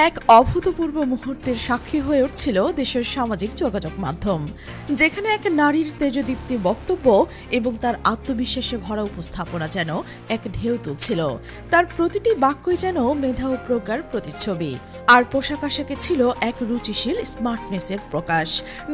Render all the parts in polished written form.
এক অভূতপূর্ব মুহূর্তের সাক্ষী হয়ে উঠছিল দেশের সামাজিক যোগাযোগ মাধ্যম, যেখানে এক নারীর তেজদীপ্তি বক্তব্য এবং তার আত্মবিশ্বাসে ভরা উপস্থাপনা যেন এক ঢেউ তুলছিল। তার প্রতিটি বাক্যই যেন মেধা ও প্রজ্ঞার প্রতিচ্ছবি, আর পোশাক আশাকে ছিল এক রুচিশীল স্মার্টনেসের প্রকাশ।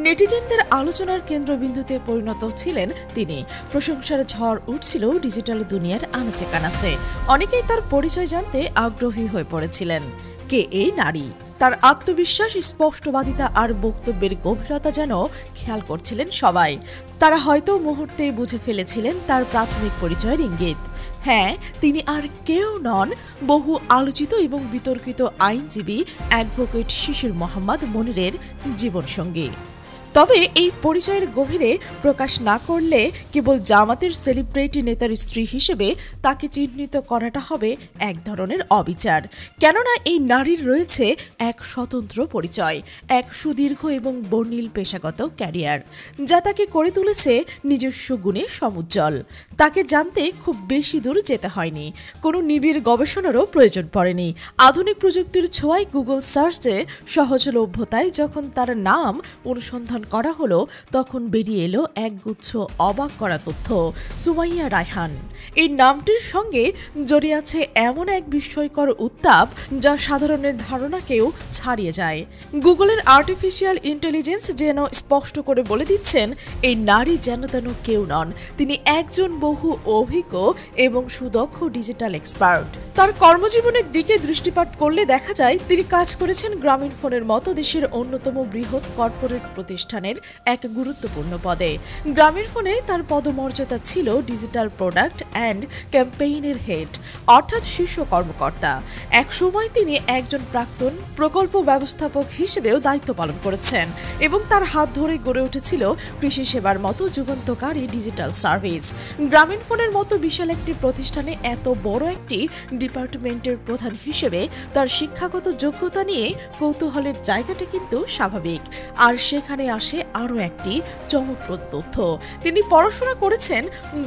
নেটিজেনদের আলোচনার কেন্দ্রবিন্দুতে পরিণত ছিলেন তিনি। প্রশংসার ঝড় উঠছিল ডিজিটাল দুনিয়ার আনাচে কানাচে। অনেকেই তার পরিচয় জানতে আগ্রহী হয়ে পড়েছিলেন। কে এই নারী? তার আত্মবিশ্বাস, স্পষ্টবাদিতা আর বক্তব্যের গভীরতা যেন খেয়াল করছিলেন সবাই। তারা হয়তো মুহূর্তেই বুঝে ফেলেছিলেন তার প্রাথমিক পরিচয়ের ইঙ্গিত। হ্যাঁ, তিনি আর কেউ নন, বহু আলোচিত এবং বিতর্কিত আইনজীবী অ্যাডভোকেট শিশির মোহাম্মদ মনিরের জীবনসঙ্গী। তবে এই পরিচয়ের গভীরে প্রকাশ না করলে কেবল জামাতের সেলিব্রিটি নেতার স্ত্রী হিসেবে তাকে চিহ্নিত করাটা হবে এক ধরনের অবিচার। কেননা এই নারীর রয়েছে এক স্বতন্ত্র পরিচয়, এক সুদীর্ঘ এবং বর্ণিল পেশাগত ক্যারিয়ার, যা তাকে করে তুলেছে নিজস্ব গুণে সমুজ্জ্বল। তাকে জানতে খুব বেশি দূর যেতে হয়নি, কোনো নিবিড় গবেষণারও প্রয়োজন পড়েনি। আধুনিক প্রযুক্তির ছোঁয়ায় গুগল সার্চে সহজলভ্যতায় যখন তার নাম অনুসন্ধান করা হলো, তখন বেরিয়ে এলো একগুচ্ছ অবাক করা তথ্য। সুমাইয়া রায়হান এই নামটির সঙ্গে জড়িয়ে আছে এমন এক বিস্ময়কর উত্তাপ যা সাধারণের ধারণাকেও ছাড়িয়ে যায়। গুগলের আর্টিফিশিয়াল ইন্টেলিজেন্স যেন স্পষ্ট করে বলে দিচ্ছেন, এই নারী যেন তেন কেউ নন, তিনি একজন বহু অভিজ্ঞ এবং সুদক্ষ ডিজিটাল এক্সপার্ট। তার কর্মজীবনের দিকে দৃষ্টিপাত করলে দেখা যায় তিনি কাজ করেছেন গ্রামীণফোনের মতো দেশের অন্যতম বৃহৎ কর্পোরেট প্রতিষ্ঠানের এক গুরুত্বপূর্ণ পদে। গ্রামীণফোনে তার পদমর্যাদা ছিল ডিজিটাল প্রোডাক্ট অ্যান্ড ক্যাম্পেইনের হেড, অর্থাৎ শীর্ষ কর্মকর্তা। এক সময় তিনি একজন প্রাক্তন প্রকল্প ব্যবস্থাপক হিসেবেও দায়িত্ব পালন করেছেন এবং তার হাত ধরে গড়ে উঠেছিল কৃষি সেবার মতো যুগান্তকারী ডিজিটাল সার্ভিস। গ্রামীণফোনের মতো বিশাল একটি প্রতিষ্ঠানে এত বড় একটি ডিপার্টমেন্টের প্রধান হিসেবে তার শিক্ষাগত যোগ্যতা নিয়ে কৌতূহলের জায়গাটা কিন্তু স্বাভাবিক। আর সেখানে আসে আরও একটি চমকপ্রদ তথ্য, তিনি পড়াশোনা করেছেন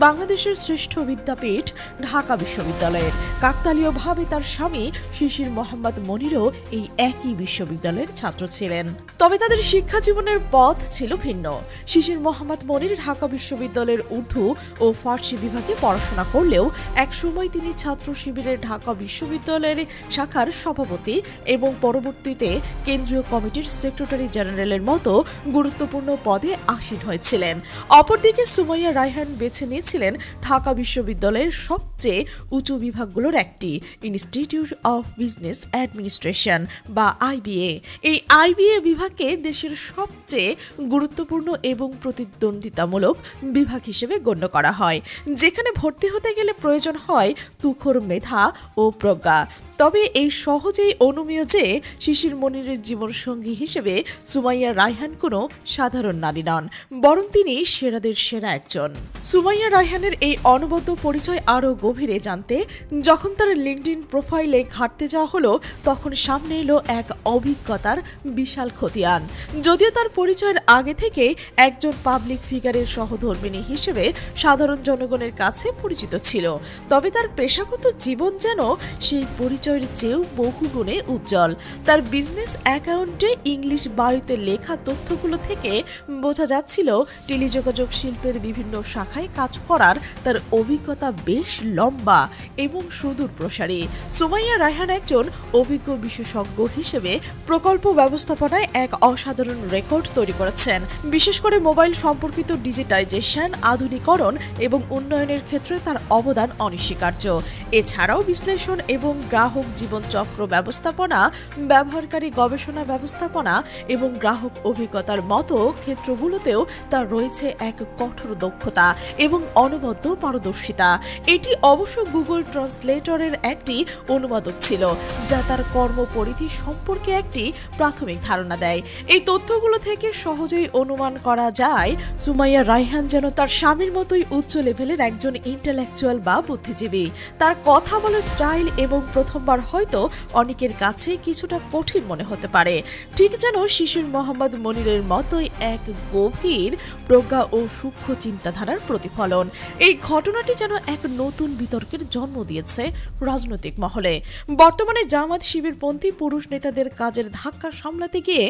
বাংলাদেশের শ্রেষ্ঠ বিদ্যাপীঠ ঢাকা বিশ্ববিদ্যালয়ের। কাকতালীয়ভাবে তার স্বামী শিশির মোহাম্মদ মনিরও এই একই বিশ্ববিদ্যালয়ের ছাত্র ছিলেন। তবে তাদের শিক্ষা জীবনের পথ ছিল ভিন্ন। শিশির মোহাম্মদ মনির ঢাকা বিশ্ববিদ্যালয়ের উর্দু ও ফার্সি বিভাগে পড়াশোনা করলেও একসময় তিনি ছাত্র শিবিরের ঢাকা বিশ্ববিদ্যালয়ের শাখার সভাপতি এবং পরবর্তীতে কেন্দ্রীয় কমিটির সেক্রেটারি জেনারেলের মতো গুরুত্বপূর্ণ পদে আসীন হয়েছিলেন। অপরদিকে সুমাইয়া রায়হান বেছে নিয়েছিলেন ঢাকা বিশ্ববিদ্যালয়ের সবচেয়ে উঁচু বিভাগগুলোর একটি, ইনস্টিটিউট অফ বিজনেস অ্যাডমিনিস্ট্রেশন বা আইবিএ। এই আইবিএ বিভাগকে দেশের সবচেয়ে গুরুত্বপূর্ণ এবং প্রতিদ্বন্দ্বিতামূলক বিভাগ হিসেবে গণ্য করা হয়, যেখানে ভর্তি হতে গেলে প্রয়োজন হয় তুখোর মেধা ও প্রজ্ঞা। তবে এই সহজেই অনুমেয় যে শিশির মনিরের জীবনসঙ্গী হিসেবে সুমাইয়া রায়হান কোনো সাধারণ নারী নন, বরং তিনি সেরাদের সেরা একজন। সুমাইয়া রায়হানের এই অনবদ্য পরিচয় আরও গভীরে জানতে যখন তার লিঙ্কডইন প্রোফাইলে ঘাঁটতে যাওয়া হলো, তখন সামনে এলো এক অভিজ্ঞতার বিশাল খতিয়ান। যদিও তার পরিচয়ের আগে থেকে একজন পাবলিক ফিগারের সহধর্মিণী হিসেবে সাধারণ জনগণের কাছে পরিচিত ছিল, তবে তার পেশাগত জীবন যেন সেই পরিচয়ের চেয়েও বহুগুণে উজ্জ্বল। তার বিজনেস অ্যাকাউন্টে ইংলিশ বায়ুতে লেখা তথ্যগুলো থেকে বোঝা যাচ্ছিল টেলিযোগাযোগ শিল্পের বিভিন্ন শাখায় কাজ করার তার অভিজ্ঞতা বেশ লম্বা এবং সুদূর প্রসারী। সুমাইয়া রায়হান একজন অভিজ্ঞ বিশেষজ্ঞ হিসেবে প্রকল্প ব্যবস্থাপনায় এক অসাধারণ রেকর্ড তৈরি করেছেন, বিশেষ করে মোবাইল সম্পর্কিত ডিজিটাইজেশন, আধুনিকরণ এবং উন্নয়নের ক্ষেত্রে তার অবদান অনস্বীকার্য। এছাড়াও বিশ্লেষণ এবং গ্রাহক জীবনচক্র ব্যবস্থাপনা, ব্যবহারকারী গবেষণা ব্যবস্থাপনা এবং গ্রাহক অভিজ্ঞতার মতো ক্ষেত্রগুলোতেও তার রয়েছে এক কঠোর দক্ষতা এবং অনবদ্য পারদর্শিতা। এটি অবশ্য গুগল ট্রান্সলেটরের একটি অনুবাদক ছিল, যা তার কর্মপরিধি সম্পর্কে একটি প্রাথমিক ধারণা দেয়। এই তথ্যগুলো থেকে সহজেই অনুমান করা যায় সুমাইয়া রায়হান যেন তার স্বামীর মতোই উচ্চ লেভেলের একজন ইন্টেলেকচুয়াল বা বুদ্ধিজীবী। তার কথা বলার স্টাইল এবং প্রথম নাম্বার হয়তো অনেকের কাছে কিছুটা কঠিন মনে হতে পারে, ঠিক যেন শিশির মোহাম্মদ মনিরের মতোই এক গভীর প্রজ্ঞা ও সূক্ষ্ম চিন্তাধারার প্রতিফলন। এই ঘটনাটি যেন এক নতুন বিতর্কের জন্ম দিয়েছে রাজনৈতিক মহলে। বর্তমানে জামাত শিবিরপন্থী পুরুষ নেতাদের কাজের ধাক্কা সামলাতে গিয়ে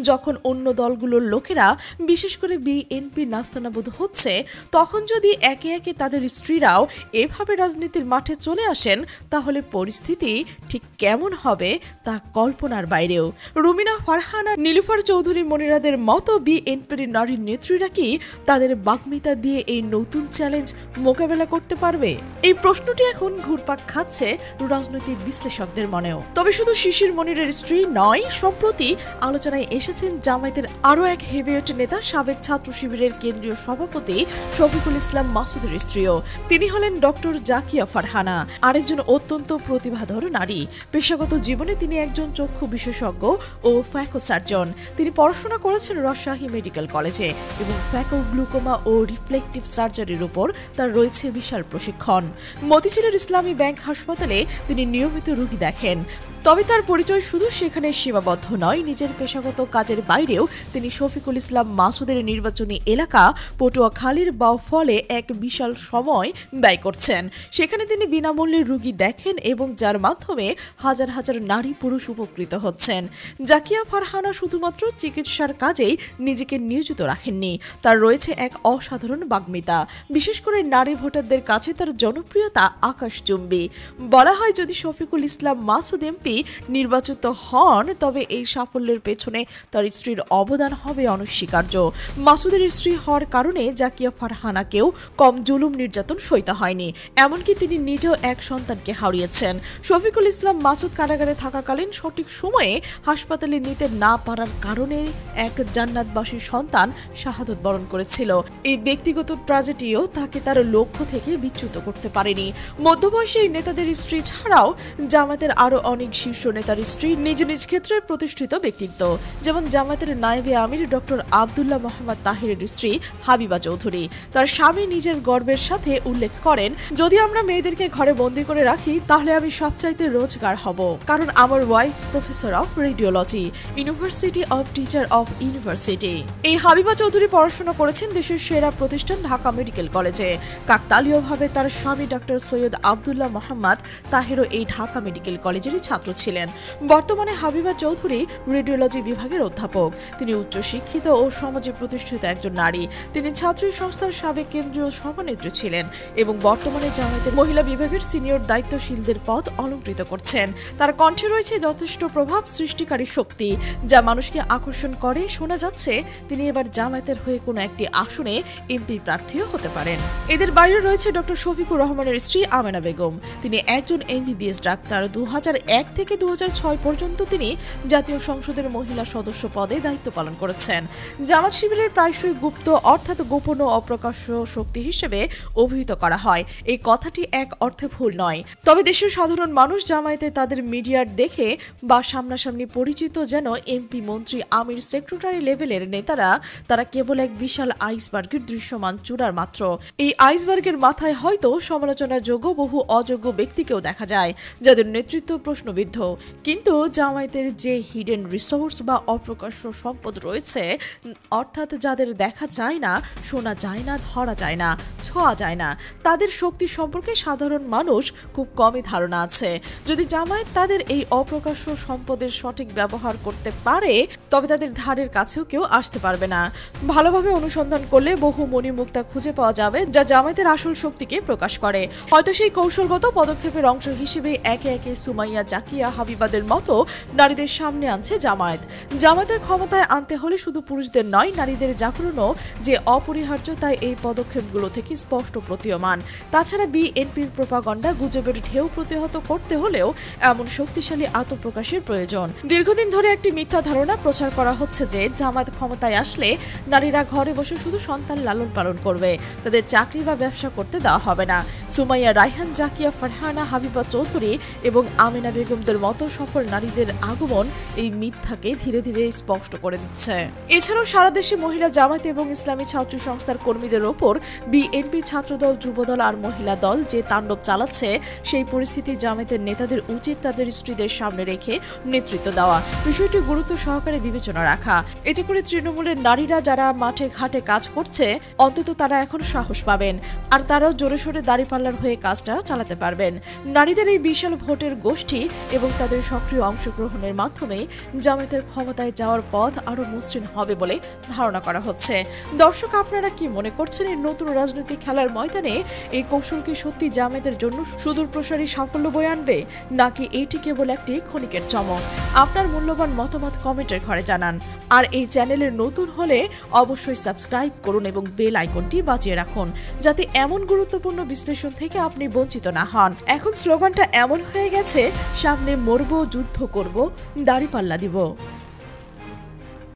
যখন অন্য দলগুলোর লোকেরা, বিশেষ করে বিএনপি নাস্তানাবুদ হচ্ছে, তখন যদি একে একে তাদের স্ত্রীরাও এভাবে রাজনীতির মাঠে চলে আসেন, তাহলে পরিস্থিতি ঠিক কেমন হবে তা কল্পনার বাইরেও। রুমিনা ফারহানা, নীলুফার চৌধুরী মনিরাদের মতো বিএনপির নারী নেত্রীরা কি তাদের বাগ্মিতা দিয়ে এই নতুন চ্যালেঞ্জ মোকাবেলা করতে পারবে? এই প্রশ্নটি এখন ঘুরপাক খাচ্ছে রাজনৈতিক বিশ্লেষকদের মনেও। তবে শুধু শিশির মনিরের স্ত্রী নয়, সম্প্রতি আলোচনায় এসেছেন জামায়াতের আরও এক হেভিওয়েট নেতা, সাবেক ছাত্র শিবিরের কেন্দ্রীয় সভাপতি শফিকুল ইসলাম মাসুদের স্ত্রীও। তিনি হলেন ডক্টর জাকিয়া ফারহানা, আরেকজন অত্যন্ত প্রতিভাধর নারী। পেশাগত জীবনে তিনি একজন চক্ষু বিশেষজ্ঞ ও ফ্যাকো সার্জন। তিনি পড়াশোনা করেছেন রাজশাহী মেডিকেল কলেজে এবং ফ্যাকো, গ্লুকোমা ও রিফ্লেকটিভ সার্জারির উপর তার রয়েছে বিশাল প্রশিক্ষণ। মতিঝিলের ইসলামী ব্যাংক হাসপাতালে তিনি নিয়মিত রোগী দেখেন। তবে তার পরিচয় শুধু সেখানে সীমাবদ্ধ নয়, নিজের পেশাগত কাজের বাইরেও তিনি শফিকুল ইসলাম মাসুদের নির্বাচনী এলাকা পটুয়াখালীর বাউফলে এক বিশাল সময় ব্যয় করছেন। সেখানে তিনি বিনামূল্যে রোগী দেখেন এবং যার মাধ্যমে হাজার হাজার নারী পুরুষ উপকৃত হচ্ছেন। জাকিয়া ফারহানা শুধুমাত্র চিকিৎসার কাজেই নিজেকে নিয়োজিত রাখেননি, তার রয়েছে এক অসাধারণ বাগ্মিতা। বিশেষ করে নারী ভোটারদের কাছে তার জনপ্রিয়তা আকাশচুম্বী। বলা হয়, যদি শফিকুল ইসলাম মাসুদ এমপি নির্বাচিত হন, তবে এই সাফল্যের পেছনে তার স্ত্রীর অবদান হবে অনস্বীকার্য। মাসুদের স্ত্রী হওয়ার কারণে জাকিয়া ফারহানাকেও কম জুলুম নির্যাতন সইতে হয়নি, এমনকি তিনি নিজেও এক সন্তানকে হারিয়েছেন। শফিকুল ইসলাম মাসুদ কারাগারে থাকাকালীন সঠিক সময়ে হাসপাতালে নিতে না পারার কারণে এক জান্নাতবাসী সন্তান শাহাদত বরণ করেছিল। এই ব্যক্তিগত ট্র্যাজেডিও তাকে তার লক্ষ্য থেকে বিচ্যুত করতে পারেনি। মধ্যবয়সী নেতাদের স্ত্রী ছাড়াও জামাতের আরো অনেক শীর্ষ নেতার স্ত্রী নিজ নিজ ক্ষেত্রে প্রতিষ্ঠিত ব্যক্তিত্ব, যেমন জামাতের নায়েবে আমির ডক্টর আব্দুল্লাহ মোহাম্মদ তাহেরের স্ত্রী হাবিবা চৌধুরী। তার স্বামী নিজের গর্বের সাথে উল্লেখ করেন, যদি আমরা মেয়েদেরকে ঘরে বন্দি করে রাখি তাহলে আমি সবচাইতে রোজগার হব, কারণ আমার wife professor of radiology, university of teacher of university. এই হাবিবা চৌধুরী পড়াশোনা করেছেন দেশের সেরা প্রতিষ্ঠান ঢাকা মেডিকেল কলেজে। কাকতালীয়ভাবে তার স্বামী ডক্টর সৈয়দ আব্দুল্লাহ মোহাম্মদ তাহেরও এই ঢাকা মেডিকেল কলেজেরই ছাত্র ছিলেন। বর্তমানে হাবিবা চৌধুরী রেডিওলজি বিভাগের অধ্যাপক। তিনি উচ্চশিক্ষিত ও সমাজে প্রতিষ্ঠিত একজন নারী। তিনি ছাত্রী সংস্থার সাবেক কেন্দ্রীয় সভানেত্রী ছিলেন এবং বর্তমানে জামায়াতের মহিলা বিভাগের সিনিয়র দায়িত্বশীলদের পদ অলংকৃত করছেন। তার কণ্ঠে রয়েছে যথেষ্ট প্রভাব সৃষ্টিকারী শক্তি, যা মানুষকে আকর্ষণ করে। শোনা যাচ্ছে তিনি এবার জামায়াতের হয়ে কোনো একটি আসনে এমপি প্রার্থীও হতে পারেন। এদের বাইরে রয়েছে ডক্টর শফিকুর রহমানের স্ত্রী আমেনা বেগম। তিনি একজন এমবিবিএস ডাক্তার। 2001 থেকে 2006 পর্যন্ত তিনি জাতীয় সংসদের মহিলা সদস্য পদে দায়িত্ব পালন করেছেন। জামাত শিবিরের প্রায়শই গুপ্ত অর্থাৎ গোপন ও অপ্রকাশ্য শক্তি হিসেবে অভিহিত করা হয়। এই কথাটি এক অর্থে ভুল নয়, তবে দেশের সাধারণ মানুষ জামায়াতে তাদের মিডিয়ার দেখে বা সামনাসামনি পরিচিত যেন এমপি, মন্ত্রী, আমির, সেক্রেটারি লেভেলের নেতারা তারা কেবল এক বিশাল আইসবার্গের দৃশ্যমান চূড়ার মাত্র। এই আইসবার্গের মাথায় হয়তো সমালোচনাযোগ্য বহু অযোগ্য ব্যক্তিকেও দেখা যায়, যাদের নেতৃত্ব প্রশ্নবিদ্ধ। কিন্তু জামায়াতের যে হিডেন রিসোর্স বা অপ্রকাশ্য সম্পদ রয়েছে, অর্থাৎ যাদের দেখা যায় না, শোনা যায় না, ধরা যায় না, ছোঁয়া যায় না, তাদের শক্তি সম্পর্কে সাধারণ মানুষ খুব কমই ধারণা আছে। যদি জামায়াত তাদের এই অপ্রকাশ্য সম্পদের সঠিক ব্যবহার করতে পারে, তবে তাদের ধারের কাছেও কেউ আসতে পারবে না। ভালোভাবে অনুসন্ধান করলে বহু মণিমুক্তা খুঁজে পাওয়া যাবে, যা জামায়াতের আসল শক্তিকে প্রকাশ করে। হয়তো সেই কৌশলগত পদক্ষেপের অংশ হিসেবে একে একে সুমাইয়া, জাকিয়া, হাবিবাদের মতো নারীদের সামনে আনছে জামায়াত। জামায়াতের ক্ষমতায় আনতে হলে শুধু পুরুষদের নয়, নারীদের জাগরণও যে অপরিহার্য, তাই এই পদক্ষেপগুলো থেকে স্পষ্ট প্রতীয়মান। তাছাড়া বিএনপির প্রোপাগান্ডা, গুজবের ঢেউ প্রতিহত করতে হলেও এমন শক্তিশালী আত্মপ্রকাশের প্রয়োজন। দীর্ঘদিন ধরে একটি মিথ্যা ধারণা প্রচার করা হচ্ছে যে জামায়াত ক্ষমতায় আসলে নারীরা ঘরে বসে শুধু সন্তান লালন পালন করবে, তাদের চাকরি বা ব্যবসা করতে দেওয়া হবে না। সুমাইয়া, রায়হান, জাকিয়া, ফারহানা, হাবিবা চৌধুরী এবং আমেনা বেগম বেগমদের মতো সফল নারীদের আগমন এই মিথ্যাকে ধীরে ধীরে স্পষ্ট করে দিচ্ছে। এছাড়াও সারা দেশে মহিলা জামায়াত এবং ইসলামী ছাত্র সংস্থার কর্মীদের ওপর বিএনপি, ছাত্রদল, যুবদল আর মহিলা দল যে তাণ্ডব চালাচ্ছে, সেই পরিস্থিতি জামায়াতের নেতাদের উচিত তাদের স্ত্রীদের সামনে রেখে নেতৃত্ব দেওয়া, বিষয়টি গুরুত্ব সহকারে বিবেচনা রাখা। এতে করে তৃণমূলের নারীরা যারা মাঠে ঘাটে কাজ করছে, অন্তত তারা এখন সাহস পাবেন, আর তারাও জোরে সোরে দাঁড়িপাল্লার হয়ে কাজটা চালাতে পারবেন। নারীদের এই বিশাল ভোটের গোষ্ঠী এবং তাদের সক্রিয় অংশগ্রহণের মাধ্যমে জামায়াতের ক্ষমতায় যাওয়ার পথ আরো মসৃণ হবে বলে ধারণা করা হচ্ছে। দর্শক, আপনারা কি মনে করছেন এই নতুন রাজনৈতিক খেলার ময়দানে এই কৌশল কি সত্যি জামায়াতের জন্য সুদূর প্রসারী সাফল্য বয়ে আনবে, নাকি এটি কেবল একটি ক্ষণিকের চমক? আপনার মূল্যবান মতামত কমেন্টের ঘরে জানান। আর এই চ্যানেলের নতুন হলে অবশ্যই সাবস্ক্রাইব করুন এবং বেল আইকনটি বাজিয়ে রাখুন, যাতে এমন গুরুত্বপূর্ণ বিশ্লেষণ থেকে আপনি বঞ্চিত না হন। এখন স্লোগানটা এমন হয়ে গেছে, সামনে মরবো, যুদ্ধ করব, দাঁড়িপাল্লা দিব।